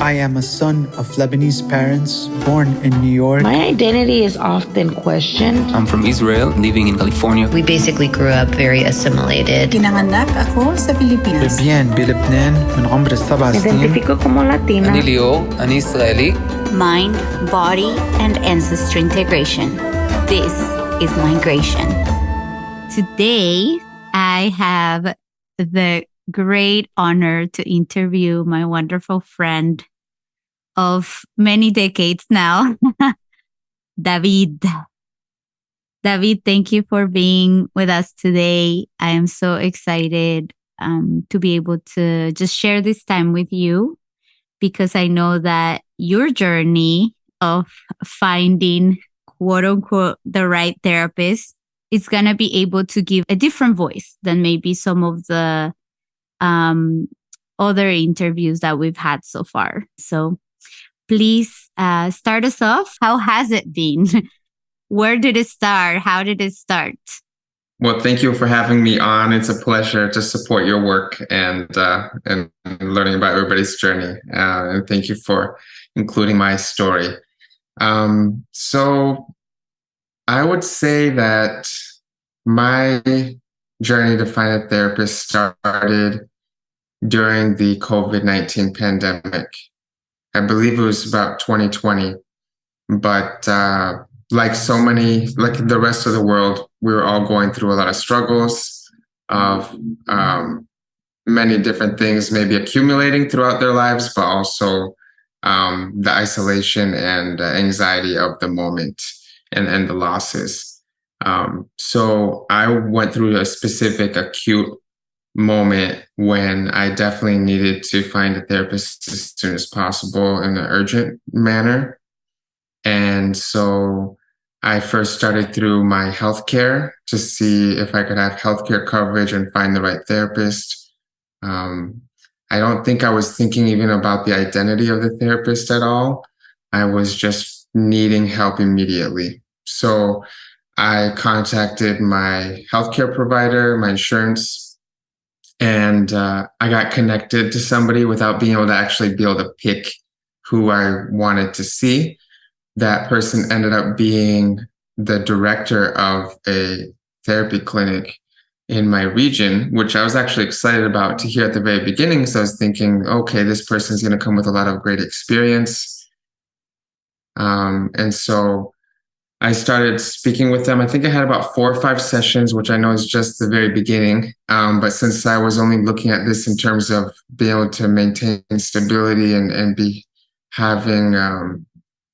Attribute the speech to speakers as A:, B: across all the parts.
A: I am a son of Lebanese parents born in New York.
B: My identity is often questioned.
C: I'm from Israel, living in California.
D: We basically grew up very assimilated.
E: Pinanganak ako sa Pilipinas.
A: ببيان بلبنان من عمر 7
B: Me
A: سنين.
B: identifico como Latina.
C: אני ליאור, אני ישראלי.
F: Mind, body, and ancestry integration. This is migration. Today, I have the great honor to interview my wonderful friend of many decades now, David. David, thank you for being with us today. I am so excited to be able to just share this time with you, because I know that your journey of finding, quote unquote, the right therapist is going to be able to give a different voice than maybe some of the other interviews that we've had so far. So please start us off. How has it been? Where did it start? How did it start?
G: Well, thank you for having me on. It's a pleasure to support your work and learning about everybody's journey. And thank you for including my story. So I would say that my journey to find a therapist started during the COVID-19 pandemic. I believe it was about 2020, but like the rest of the world, we were all going through a lot of struggles of many different things, maybe accumulating throughout their lives, but also the isolation and anxiety of the moment and the losses. So I went through a specific acute moment when I definitely needed to find a therapist as soon as possible in an urgent manner. And so I first started through my healthcare to see if I could have healthcare coverage and find the right therapist. I don't think I was thinking even about the identity of the therapist at all. I was just needing help immediately. So I contacted my healthcare provider, my insurance, and I got connected to somebody without being able to actually be able to pick who I wanted to see. That person ended up being the director of a therapy clinic in my region, which I was actually excited about to hear at the very beginning. So I was thinking, okay, this person's going to come with a lot of great experience. And so I started speaking with them. I think I had about 4 or 5 sessions, which I know is just the very beginning. But since I was only looking at this in terms of being able to maintain stability and be having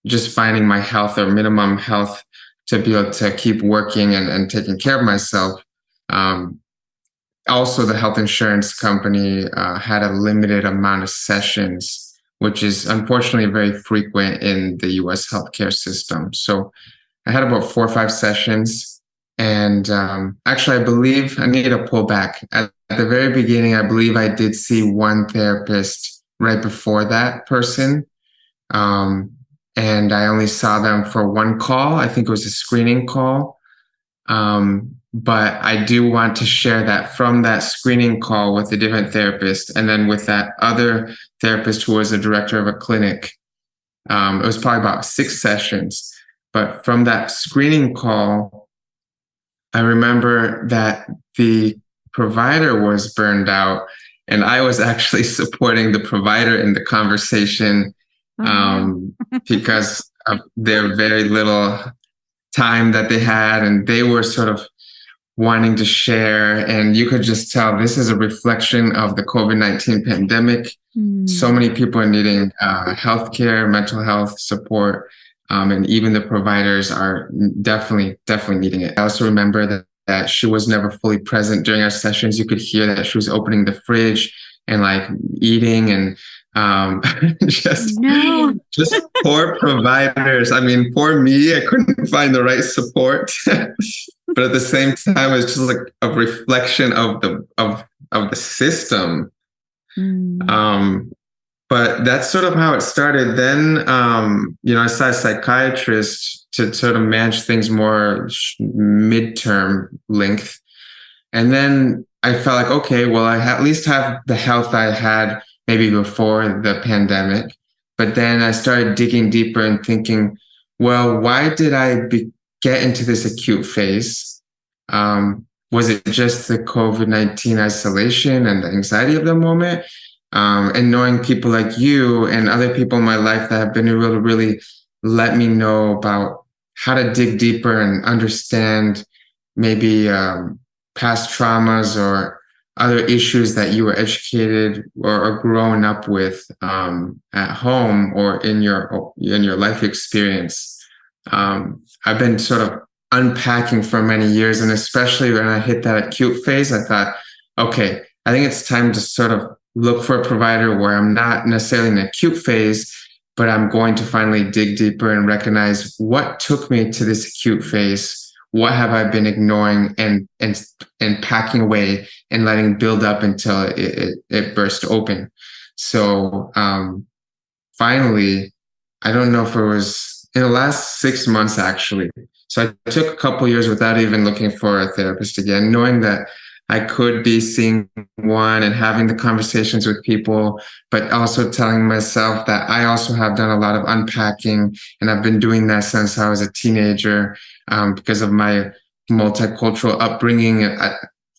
G: just finding my health or minimum health to be able to keep working and taking care of myself. Also, the health insurance company had a limited amount of sessions, which is unfortunately very frequent in the US healthcare system. So I had about 4 or 5 sessions. And actually, I believe I need to pull back. At the very beginning, I believe I did see one therapist right before that person. And I only saw them for one call. I think it was a screening call. But I do want to share that from that screening call with a different therapist, and then with that other therapist who was a director of a clinic, it was probably about 6 sessions. But from that screening call, I remember that the provider was burned out, and I was actually supporting the provider in the conversation because of their very little time that they had, and they were sort of wanting to share. And you could just tell this is a reflection of the COVID-19 pandemic. So many people are needing healthcare, mental health support, and even the providers are definitely needing it. I also remember that she was never fully present during our sessions. You could hear that she was opening the fridge and like eating and just poor providers. I mean, poor me, I couldn't find the right support. But at the same time, it's just like a reflection of the system. But that's sort of how it started. Then, I saw a psychiatrist to sort of manage things more midterm length. And then I felt like, okay, well, I at least have the health I had maybe before the pandemic. But then I started digging deeper and thinking, well, why did I get into this acute phase? Was it just the COVID-19 isolation and the anxiety of the moment? And knowing people like you and other people in my life that have been able to really let me know about how to dig deeper and understand maybe past traumas or other issues that you were educated or grown up with at home or in your life experience. I've been sort of unpacking for many years, and especially when I hit that acute phase, I thought, okay, I think it's time to sort of look for a provider where I'm not necessarily in an acute phase, but I'm going to finally dig deeper and recognize what took me to this acute phase. What have I been ignoring and packing away and letting build up until it burst open? So finally, I don't know if it was in the last 6 months, actually. So I took a couple years without even looking for a therapist again, knowing that I could be seeing one and having the conversations with people, but also telling myself that I also have done a lot of unpacking, and I've been doing that since I was a teenager because of my multicultural upbringing.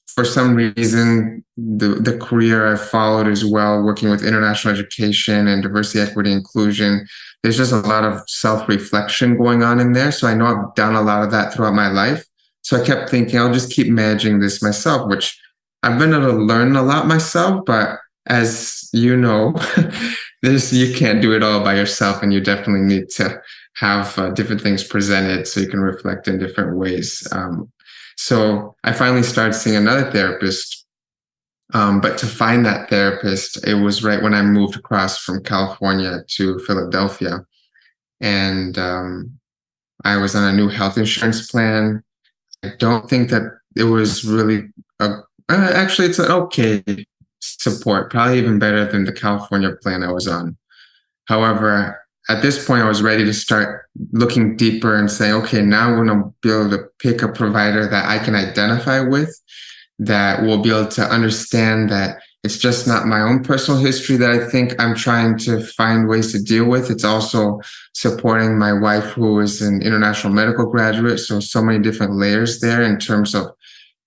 G: For some reason, the career I followed as well, working with international education and diversity, equity, inclusion, there's just a lot of self-reflection going on in there. So I know I've done a lot of that throughout my life. So I kept thinking, I'll just keep managing this myself, which I've been able to learn a lot myself. But as you know, you can't do it all by yourself, and you definitely need to have different things presented so you can reflect in different ways. So I finally started seeing another therapist. But to find that therapist, it was right when I moved across from California to Philadelphia. And I was on a new health insurance plan. I don't think that it was really actually, it's an okay support, probably even better than the California plan I was on. However, at this point, I was ready to start looking deeper and saying, okay, now I'm going to be able to pick a provider that I can identify with, that will be able to understand that it's just not my own personal history that I think I'm trying to find ways to deal with. It's also supporting my wife, who is an international medical graduate. So many different layers there in terms of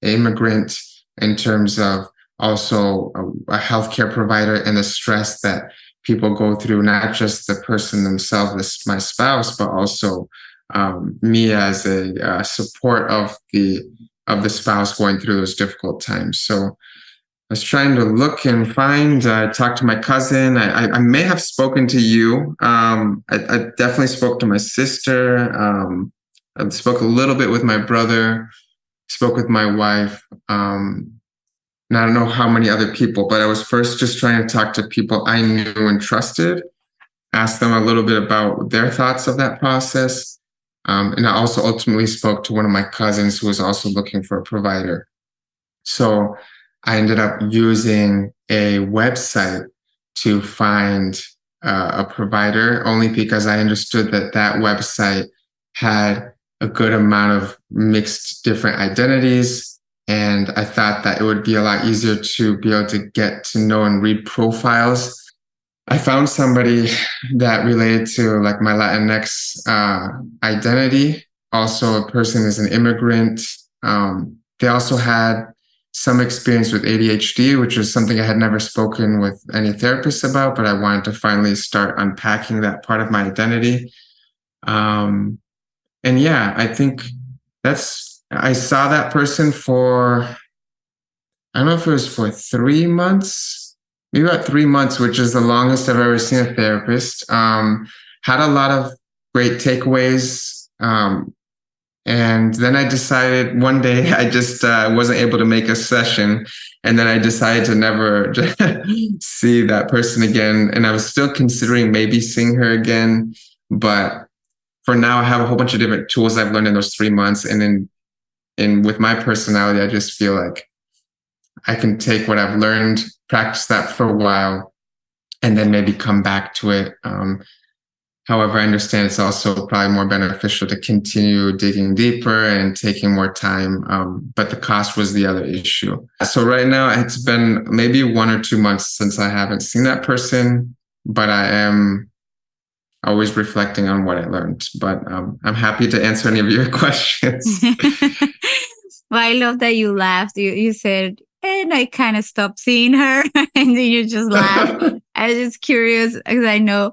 G: immigrant, in terms of also a healthcare provider, and the stress that people go through, not just the person themselves, my spouse, but also me as a support of the spouse going through those difficult times. So I was trying to look and find, talk to my cousin. I may have spoken to you. I definitely spoke to my sister. I spoke a little bit with my brother, spoke with my wife. And I don't know how many other people, but I was first just trying to talk to people I knew and trusted, ask them a little bit about their thoughts of that process. And I also ultimately spoke to one of my cousins who was also looking for a provider. So I ended up using a website to find a provider, only because I understood that that website had a good amount of mixed different identities. And I thought that it would be a lot easier to be able to get to know and read profiles. I found somebody that related to like my Latinx identity. Also, a person is an immigrant. They also had some experience with ADHD, which is something I had never spoken with any therapist about, but I wanted to finally start unpacking that part of my identity. And yeah, I think I saw that person for, I don't know if it was for 3 months, maybe about 3 months, which is the longest I've ever seen a therapist. Had a lot of great takeaways. And then I decided one day I just wasn't able to make a session. And then I decided to never see that person again. And I was still considering maybe seeing her again. But for now, I have a whole bunch of different tools I've learned in those 3 months. And with my personality, I just feel like I can take what I've learned, practice that for a while, and then maybe come back to it. However, I understand it's also probably more beneficial to continue digging deeper and taking more time. But the cost was the other issue. So right now, it's been maybe 1 or 2 months since I haven't seen that person, but I am always reflecting on what I learned. But I'm happy to answer any of your questions.
F: Well, I love that you laughed. You said, and I kind of stopped seeing her, and then you just laughed. I was just curious because I know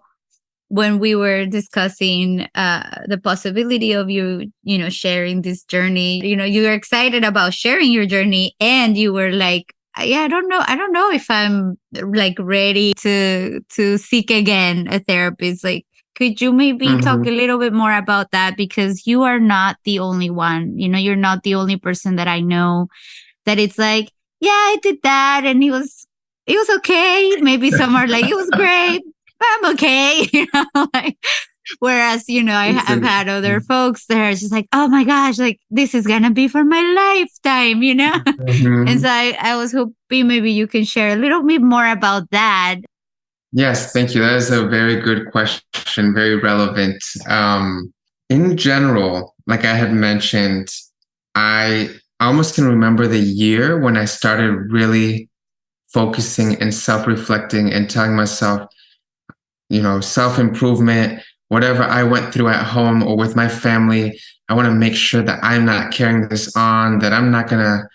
F: when we were discussing the possibility of you sharing this journey, you were excited about sharing your journey, and you were like, yeah, I don't know if I'm like ready to seek again a therapist. Like, could you maybe talk a little bit more about that? Because you are not the only one, you're not the only person that I know that it's like, yeah, I did that and it was okay. Maybe some are like, it was great, but I'm okay. Like, whereas, I've had other folks that are just like, oh my gosh, like this is going to be for my lifetime, And so I was hoping maybe you can share a little bit more about that.
G: Yes, thank you. That is a very good question, very relevant. In general, like I had mentioned, I almost can remember the year when I started really focusing and self-reflecting and telling myself, self-improvement, whatever I went through at home or with my family, I want to make sure that I'm not carrying this on, that I'm not going to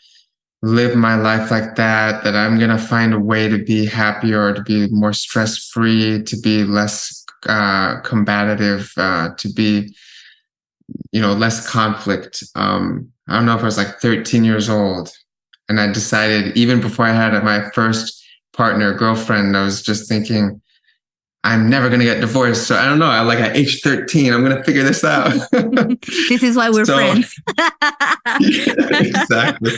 G: live my life like that I'm going to find a way to be happier, to be more stress-free, to be less combative, to be, less conflict. I don't know if I was like 13 years old, and I decided even before I had my first partner, girlfriend, I was just thinking, I'm never going to get divorced. So I don't know. At age 13, I'm going to figure this out.
F: This is why we're friends.
G: Yeah, exactly.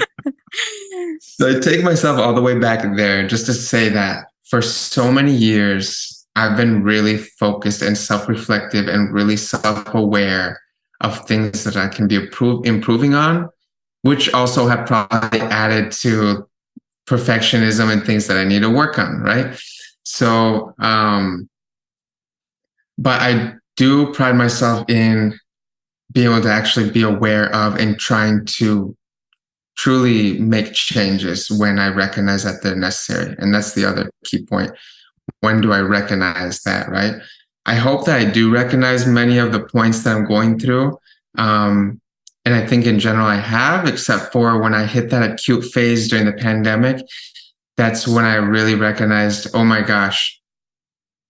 G: So I take myself all the way back there just to say that for so many years, I've been really focused and self-reflective and really self-aware of things that I can be improving on, which also have probably added to perfectionism and things that I need to work on, right? So, but I do pride myself in being able to actually be aware of and trying to truly make changes when I recognize that they're necessary. And that's the other key point. When do I recognize that, right? I hope that I do recognize many of the points that I'm going through. And I think in general I have, except for when I hit that acute phase during the pandemic. That's when I really recognized, oh my gosh,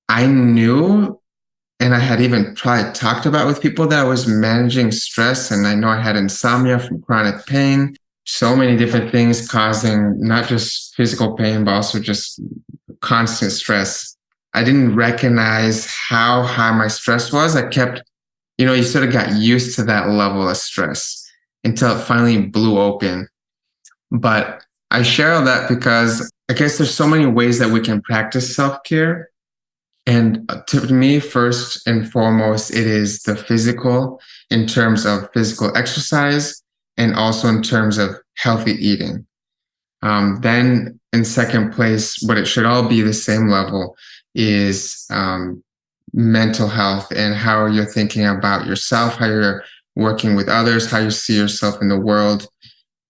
G: I knew, and I had even probably talked about with people that I was managing stress. And I know I had insomnia from chronic pain, so many different things causing not just physical pain, but also just constant stress. I didn't recognize how high my stress was. I kept, you sort of got used to that level of stress until it finally blew open. But I share all that because I guess there's so many ways that we can practice self-care. And to me, first and foremost, it is the physical in terms of physical exercise and also in terms of healthy eating. Then in second place, what it should all be the same level is mental health and how you're thinking about yourself, how you're working with others, how you see yourself in the world,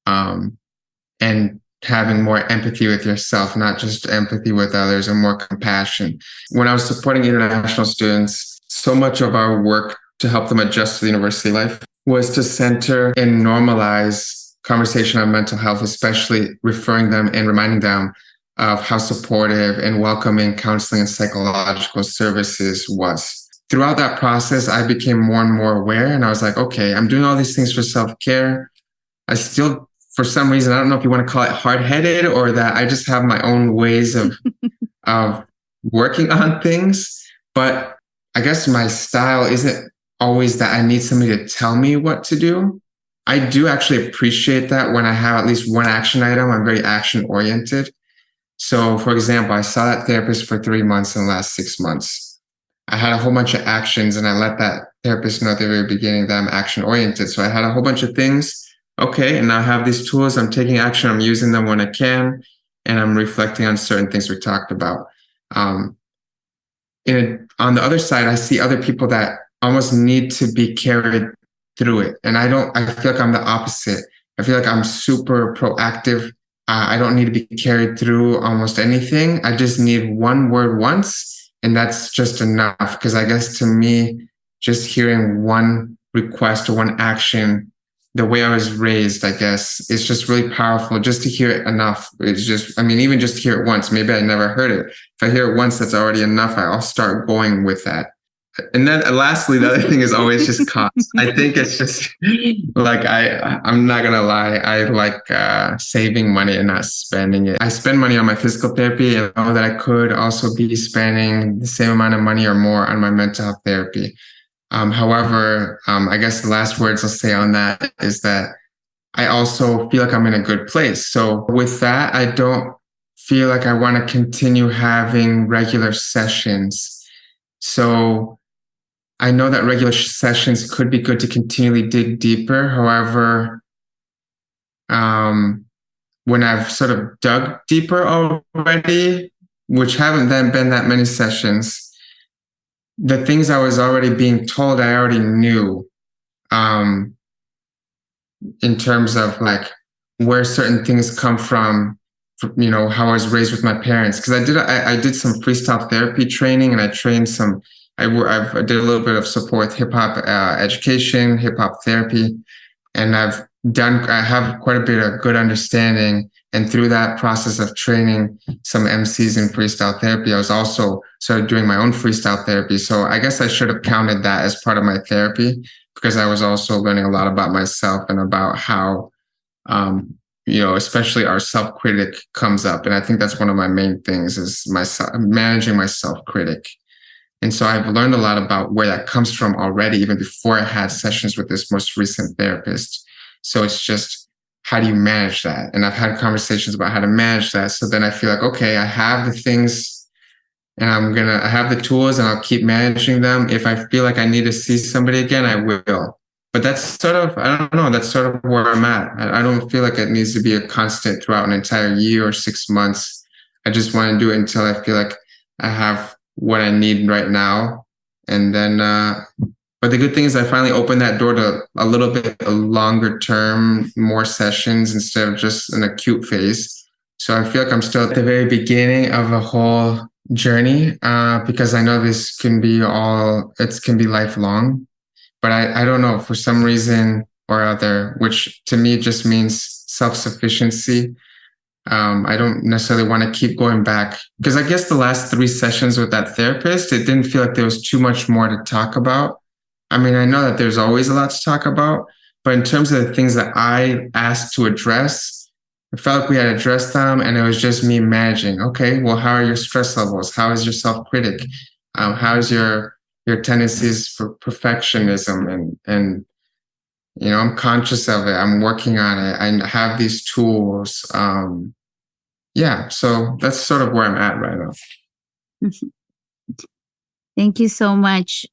G: and having more empathy with yourself, not just empathy with others, and more compassion. When I was supporting international students, so much of our work to help them adjust to the university life was to center and normalize conversation on mental health, especially referring them and reminding them of how supportive and welcoming counseling and psychological services was. Throughout that process, I became more and more aware, and I was like, okay, I'm doing all these things for self-care. I still, for some reason, I don't know if you want to call it hard-headed or that I just have my own ways of working on things. But I guess my style isn't always that I need somebody to tell me what to do. I do actually appreciate that when I have at least one action item. I'm very action-oriented. So, for example, I saw that therapist for 3 months in the last 6 months. I had a whole bunch of actions, and I let that therapist know at the very beginning that I'm action-oriented. So I had a whole bunch of things. Okay, and now I have these tools. I'm taking action. I'm using them when I can, and I'm reflecting on certain things we talked about. On the other side, I see other people that almost need to be carried through it. And I feel like I'm the opposite. I feel like I'm super proactive. I don't need to be carried through almost anything. I just need one word once, And that's just enough, because I guess to me, just hearing one request or one action, the way I was raised, I guess, it's just really powerful just to hear it enough. It's just, I mean, even just to hear it once, maybe I never heard it. If I hear it once, that's already enough. I'll start going with that. And then lastly, the other thing is always just cost. I think it's just like, I'm not going to lie. I like saving money and not spending it. I spend money on my physical therapy, and I know that I could also be spending the same amount of money or more on my mental health therapy. However, I guess the last words I'll say on that is that I also feel like I'm in a good place. So with that, I don't feel like I want to continue having regular sessions. So I know that regular sessions could be good to continually dig deeper. However, when I've sort of dug deeper already, which haven't then been that many sessions, the things I was already being told, I already knew, in terms of like where certain things come from, you know, how I was raised with my parents. Because I did some freestyle therapy training, and I trained some. I did a little bit of support with hip hop education, hip hop therapy, and I have quite a bit of good understanding. And through that process of training some MCs in freestyle therapy, I was also started doing my own freestyle therapy. So I guess I should have counted that as part of my therapy, because I was also learning a lot about myself and about how, you know, especially our self-critic comes up. And I think that's one of my main things is managing my self-critic. And so I've learned a lot about where that comes from already, even before I had sessions with this most recent therapist. So it's just, how do you manage that? And I've had conversations about how to manage that. So then I feel like, okay, I have the things, and I have the tools, and I'll keep managing them. If I feel like I need to see somebody again, I will. But that's sort of, I don't know, that's sort of where I'm at. I don't feel like it needs to be a constant throughout an entire year or 6 months. I just want to do it until I feel like I have what I need right now. And then, but the good thing is I finally opened that door to a little bit longer term, more sessions instead of just an acute phase. So I feel like I'm still at the very beginning of a whole journey, because I know this can be lifelong. But I don't know, for some reason or other, which to me just means self-sufficiency. I don't necessarily want to keep going back, because I guess the last 3 sessions with that therapist, it didn't feel like there was too much more to talk about. I mean, I know that there's always a lot to talk about, but in terms of the things that I asked to address, I felt like we had addressed them, and it was just me managing. Okay, well, how are your stress levels? How is your self-critic? How's your tendencies for perfectionism? And you know, I'm conscious of it. I'm working on it. I have these tools. Yeah, so that's sort of where I'm at right now.
F: Thank you so much.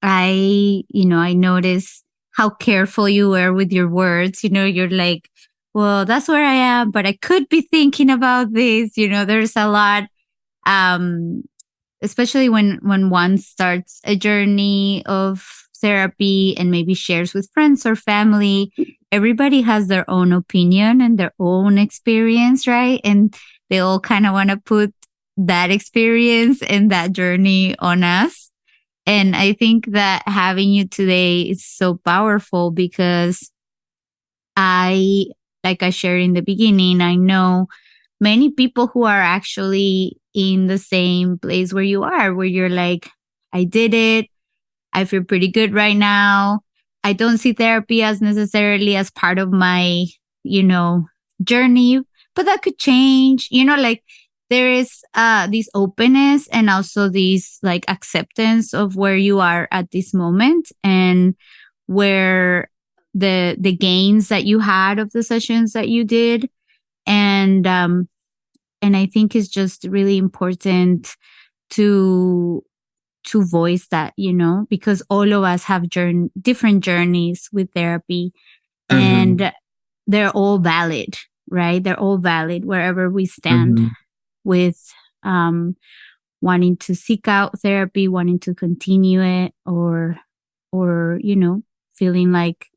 F: I notice how careful you were with your words. You know, you're like, well, that's where I am, but I could be thinking about this. You know, there's a lot, especially when one starts a journey of therapy and maybe shares with friends or family. Everybody has their own opinion and their own experience, right? And they all kind of want to put that experience and that journey on us. And I think that having you today is so powerful, because like I shared in the beginning, I know many people who are actually in the same place where you are, where you're like, I did it. I feel pretty good right now. I don't see therapy as necessarily as part of my, journey, but that could change. Like there is this openness and also this like acceptance of where you are at this moment, and where the gains that you had of the sessions that you did. And I think it's just really important to voice that, because all of us have different journeys with therapy, and they're all valid, right? They're all valid wherever we stand with wanting to seek out therapy, wanting to continue it, or feeling like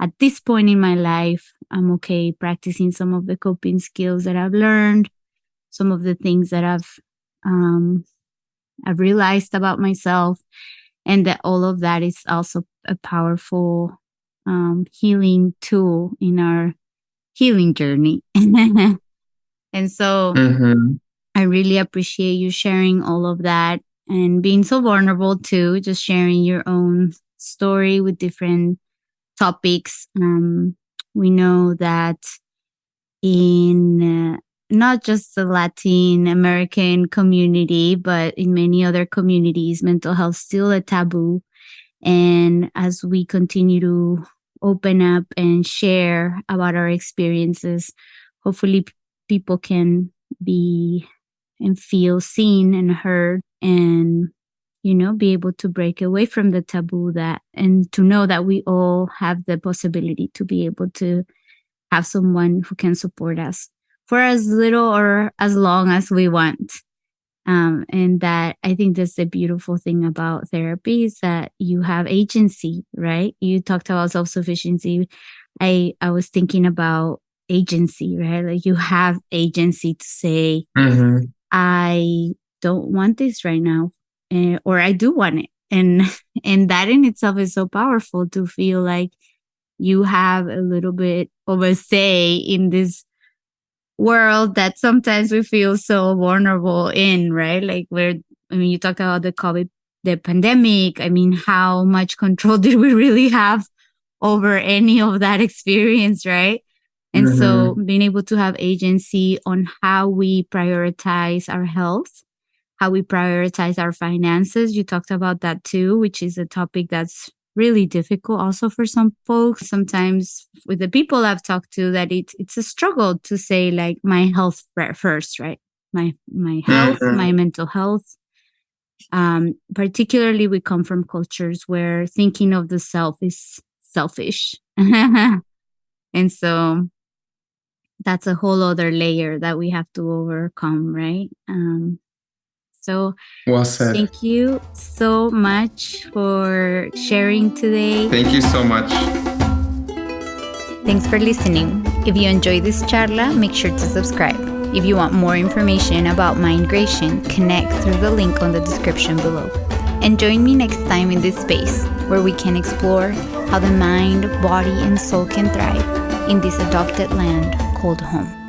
F: at this point in my life, I'm okay practicing some of the coping skills that I've learned, some of the things that I've I've realized about myself, and that all of that is also a powerful healing tool in our healing journey. And so
G: Mm-hmm.
F: I really appreciate you sharing all of that and being so vulnerable too, just sharing your own story with different topics. We know that in not just the Latin American community, but in many other communities, mental health is still a taboo. And as we continue to open up and share about our experiences, hopefully people can be and feel seen and heard, and be able to break away from the taboo, that and to know that we all have the possibility to be able to have someone who can support us for as little or as long as we want. And that, I think that's the beautiful thing about therapy, is that you have agency, right? You talked about self-sufficiency. I was thinking about agency, right? Like you have agency to say,
G: Mm-hmm.
F: I don't want this right now, or I do want it. And that in itself is so powerful, to feel like you have a little bit of a say in this world that sometimes we feel so vulnerable in, right? Like you talked about the pandemic. I mean, how much control did we really have over any of that experience, right? And so
G: Mm-hmm.
F: being able to have agency on how we prioritize our health, how we prioritize our finances. You talked about that too, which is a topic that's really difficult also for some folks. Sometimes with the people I've talked to, that it's a struggle to say like my health first, right? My health,
G: Mm-hmm.
F: my mental health. Particularly we come from cultures where thinking of the self is selfish. And so that's a whole other layer that we have to overcome, right? So
G: Well said.
F: thank you so much for sharing today.
G: Thank you so much.
F: Thanks for listening. If you enjoyed this charla, make sure to subscribe. If you want more information about Mindgration, connect through the link on the description below. And join me next time in this space where we can explore how the mind, body, and soul can thrive in this adopted land called home.